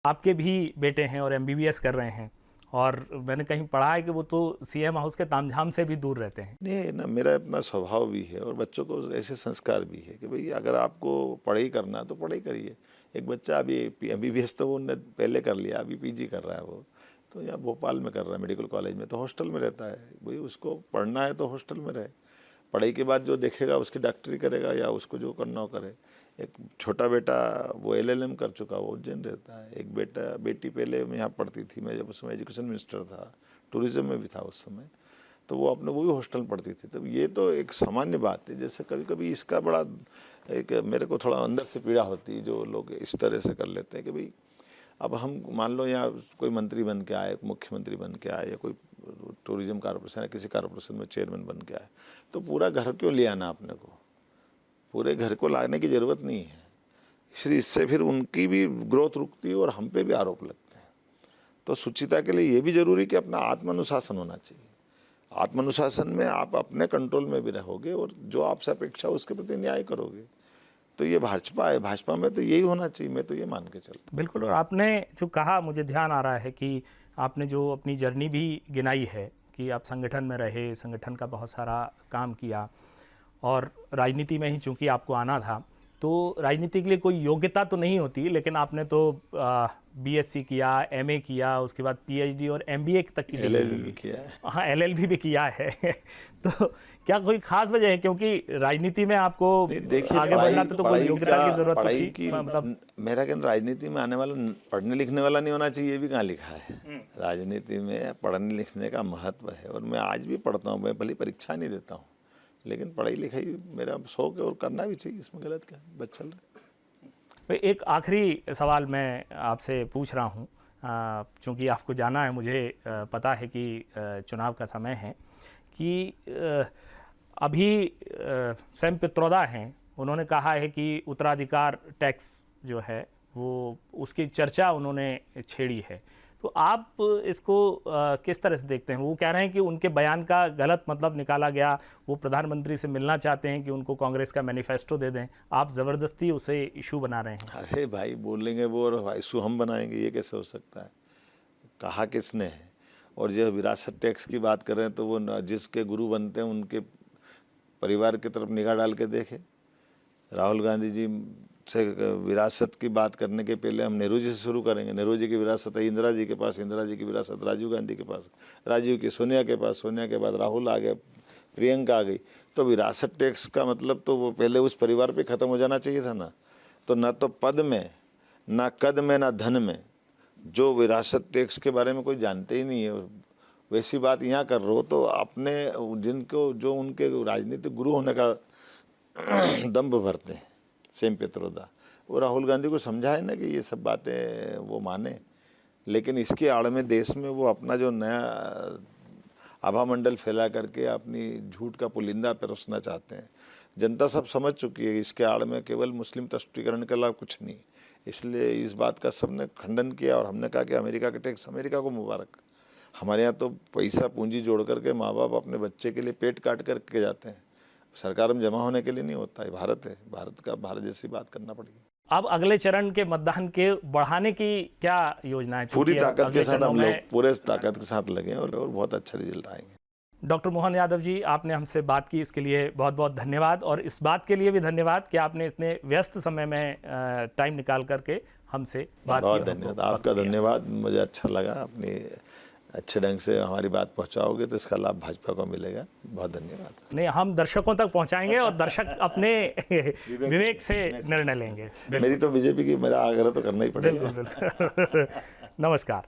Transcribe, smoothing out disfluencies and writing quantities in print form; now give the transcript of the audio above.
आपके भी बेटे हैं और एमबीबीएस कर रहे हैं, और मैंने कहीं पढ़ा है कि वो तो सीएम हाउस के तामझाम से भी दूर रहते हैं। नहीं ना, मेरा अपना स्वभाव भी है और बच्चों को ऐसे संस्कार भी है कि भाई अगर आपको पढ़ाई करना है तो पढ़ाई करिए। एक बच्चा अभी एमबीबीएस तो उन्होंने पहले कर लिया, अभी पीजी कर रहा है वो, तो यहाँ भोपाल में कर रहा है मेडिकल कॉलेज में, तो हॉस्टल में रहता है। भाई उसको पढ़ना है तो हॉस्टल में रहे, पढ़ाई के बाद जो देखेगा उसकी डॉक्टरी करेगा या उसको जो करना हो करे। एक छोटा बेटा वो एलएलएम कर चुका, वो उज्जैन रहता है। एक बेटी पहले यहाँ पढ़ती थी, मैं जब उसमें एजुकेशन मिनिस्टर था, टूरिज्म में भी था उस समय, तो वो भी हॉस्टल पढ़ती थी। तो ये तो एक सामान्य बात है। जैसे कभी कभी इसका बड़ा एक मेरे को थोड़ा अंदर से पीड़ा होती है जो लोग इस तरह से कर लेते हैं कि भाई अब हम मान लो यहाँ कोई मंत्री बन के आए, मुख्यमंत्री बन के आए, या कोई टूरिज्म कॉर्पोरेशन या किसी कॉर्पोरेशन में चेयरमैन बन के आए, तो पूरा घर क्यों ले आना अपने को? पूरे घर को लाने की ज़रूरत नहीं है। इसलिए इससे फिर उनकी भी ग्रोथ रुकती है और हम पे भी आरोप लगते हैं। तो सुचिता के लिए ये भी ज़रूरी कि अपना आत्मानुशासन होना चाहिए। आत्मानुशासन में आप अपने कंट्रोल में भी रहोगे और जो आपसे अपेक्षा उसके प्रति न्याय करोगे। तो ये भाजपा है, भाजपा में तो यही होना चाहिए, मैं तो ये मान के चलता हूँ। बिल्कुल। और आपने जो कहा, मुझे ध्यान आ रहा है कि आपने जो अपनी जर्नी भी गिनाई है कि आप संगठन में रहे, संगठन का बहुत सारा काम किया, और राजनीति में ही चूंकि आपको आना था, तो राजनीति के लिए कोई योग्यता तो नहीं होती, लेकिन आपने तो बीएससी किया, एमए किया, उसके बाद पीएचडी और एमबीए तक की एलएलबी भी किया है। हाँ, एलएलबी भी किया है। तो क्या कोई खास वजह है? क्योंकि राजनीति में आपको आगे बढ़ना तो कोई योग्यता की जरूरत तो थी, मतलब मेरा कहना राजनीति में आने वाला पढ़ने लिखने वाला नहीं होना चाहिए, ये भी कहाँ लिखा है। राजनीति में पढ़ने लिखने का महत्व है और मैं आज भी पढ़ता हूँ। मैं भले परीक्षा नहीं देता हूँ, लेकिन पढ़ाई लिखाई मेरा शौक है और करना भी चाहिए, इसमें गलत क्या है, बस चल रहा है। एक आखिरी सवाल मैं आपसे पूछ रहा हूँ, चूँकि आपको जाना है, मुझे पता है कि चुनाव का समय है, कि अभी सैम पित्रोदा हैं, उन्होंने कहा है कि उत्तराधिकार टैक्स जो है वो उसकी चर्चा उन्होंने छेड़ी है। तो आप इसको किस तरह से देखते हैं? वो कह रहे हैं कि उनके बयान का गलत मतलब निकाला गया, वो प्रधानमंत्री से मिलना चाहते हैं कि उनको कांग्रेस का मैनिफेस्टो दे दें, आप ज़बरदस्ती उसे इशू बना रहे हैं। अरे भाई, बोलेंगे वो और इशू हम बनाएंगे, ये कैसे हो सकता है? कहा किसने है? और जो विरासत टैक्स की बात कर रहे हैं, तो वो जिसके गुरु बनते हैं उनके परिवार की तरफ निगाह डाल के देखे। राहुल गांधी जी से विरासत की बात करने के पहले हम नेहरू जी से शुरू करेंगे। नेहरू जी की विरासत है इंदिरा जी के पास, इंदिरा जी की विरासत राजीव गांधी के पास, राजीव की सोनिया के पास, सोनिया के बाद राहुल आ गए, प्रियंका आ गई। तो विरासत टैक्स का मतलब तो वो पहले उस परिवार पे ख़त्म हो जाना चाहिए था ना। तो न तो पद में, ना कद में, ना धन में, जो विरासत टैक्स के बारे में कोई जानते ही नहीं है, वैसी बात यहाँ कर रहे हो। तो अपने जिनको जो उनके राजनीतिक गुरु होने का दम्भ भरते हैं, सैम पित्रोदा, वो राहुल गांधी को समझाए ना कि ये सब बातें वो माने। लेकिन इसके आड़ में देश में वो अपना जो नया आभा मंडल फैला करके अपनी झूठ का पुलिंदा परोसना चाहते हैं। जनता सब समझ चुकी है, इसके आड़ में केवल मुस्लिम तुष्टीकरण के अलावा कुछ नहीं। इसलिए इस बात का सबने खंडन किया और हमने कहा कि अमेरिका के टैक्स अमेरिका को मुबारक। हमारे यहाँ तो पैसा पूंजी जोड़ करके माँ बाप अपने बच्चे के लिए पेट काट करके जाते हैं, सरकार में जमा होने के लिए नहीं होता है। भारत है, भारत जैसी बात करना पड़ेगी। अब अगले चरण के मतदान के बढ़ाने की क्या योजना है? पूरी ताकत के साथ हम लोग पूरे ताकत के साथ लगे और बहुत अच्छा रिजल्ट आएंगे। डॉक्टर मोहन यादव जी, आपने हमसे बात की, इसके लिए बहुत बहुत धन्यवाद। और इस बात के लिए भी धन्यवाद कि आपने इतने व्यस्त समय में टाइम निकाल करके हमसे बात की। बहुत धन्यवाद, आपका धन्यवाद। मुझे अच्छा लगा, अपनी अच्छे ढंग से हमारी बात पहुंचाओगे तो इसका लाभ भाजपा को मिलेगा। बहुत धन्यवाद। नहीं, हम दर्शकों तक पहुंचाएंगे और दर्शक अपने विवेक से निर्णय लेंगे। मेरी तो बीजेपी की, मेरा आग्रह तो करना ही पड़ेगा। बिल्कुल। नमस्कार।